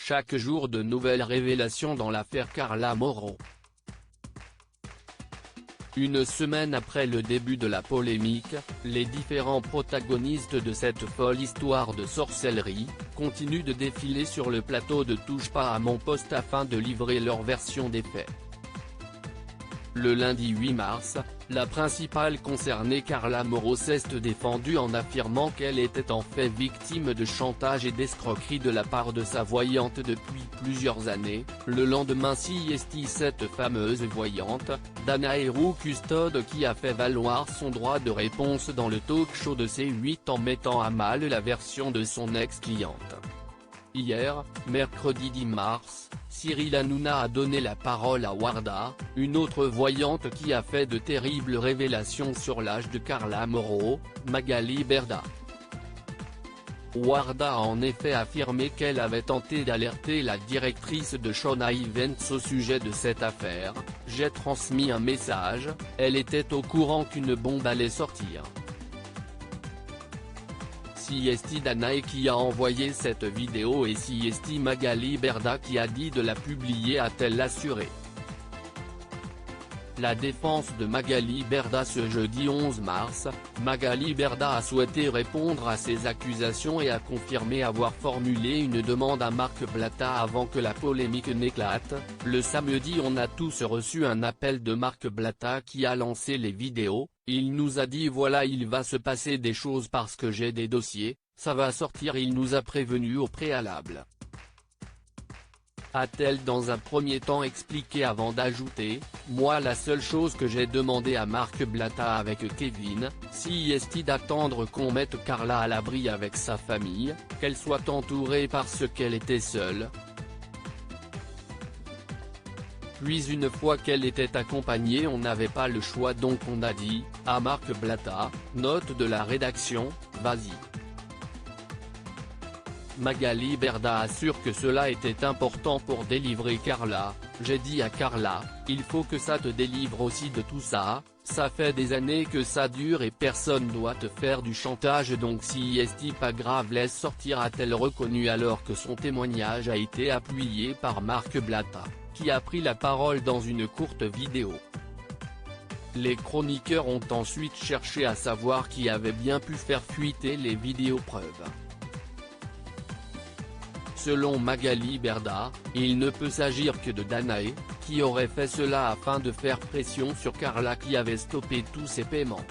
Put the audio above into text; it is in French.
Chaque jour de nouvelles révélations dans l'affaire Carla Moreau. Une semaine après le début de la polémique, les différents protagonistes de cette folle histoire de sorcellerie, continuent de défiler sur le plateau de Touche pas à mon poste afin de livrer leur version des faits. Le lundi 8 mars, la principale concernée Carla Moreau s'est défendue en affirmant qu'elle était en fait victime de chantage et d'escroquerie de la part de sa voyante depuis plusieurs années. Le lendemain, cette fameuse voyante, Danae Roux Custode, qui a fait valoir son droit de réponse dans le talk-show de C8 en mettant à mal la version de son ex-cliente. Hier, mercredi 10 mars, Cyril Hanouna a donné la parole à Warda, une autre voyante qui a fait de terribles révélations sur l'âge de Carla Moreau, Magali Berda. Warda a en effet affirmé qu'elle avait tenté d'alerter la directrice de Shona Events au sujet de cette affaire. « J'ai transmis un message, elle était au courant qu'une bombe allait sortir. » C'est Danae qui a envoyé cette vidéo et c'est Magali Berda qui a dit de la publier, a-t-elle assuré. La défense de Magali Berda. Ce jeudi 11 mars, Magali Berda a souhaité répondre à ces accusations et a confirmé avoir formulé une demande à Marc Blatta avant que la polémique n'éclate. Le samedi, on a tous reçu un appel de Marc Blatta qui a lancé les vidéos. Il nous a dit voilà, il va se passer des choses parce que j'ai des dossiers, ça va sortir, il nous a prévenu au préalable. A-t-elle dans un premier temps expliqué avant d'ajouter, moi la seule chose que j'ai demandé à Marc Blatta avec Kevin, c'est d'attendre qu'on mette Carla à l'abri avec sa famille, qu'elle soit entourée parce qu'elle était seule. Puis une fois qu'elle était accompagnée, on n'avait pas le choix, donc on a dit, à Marc Blatta, note de la rédaction, vas-y. Magali Berda assure que cela était important pour délivrer Carla. J'ai dit à Carla, il faut que ça te délivre aussi de tout ça, ça fait des années que ça dure et personne doit te faire du chantage, donc si pas grave, laisse sortir, a-t-elle reconnu alors que son témoignage a été appuyé par Marc Blatta, qui a pris la parole dans une courte vidéo. Les chroniqueurs ont ensuite cherché à savoir qui avait bien pu faire fuiter les vidéos preuves. Selon Magali Berda, il ne peut s'agir que de Danae, qui aurait fait cela afin de faire pression sur Carla qui avait stoppé tous ses paiements.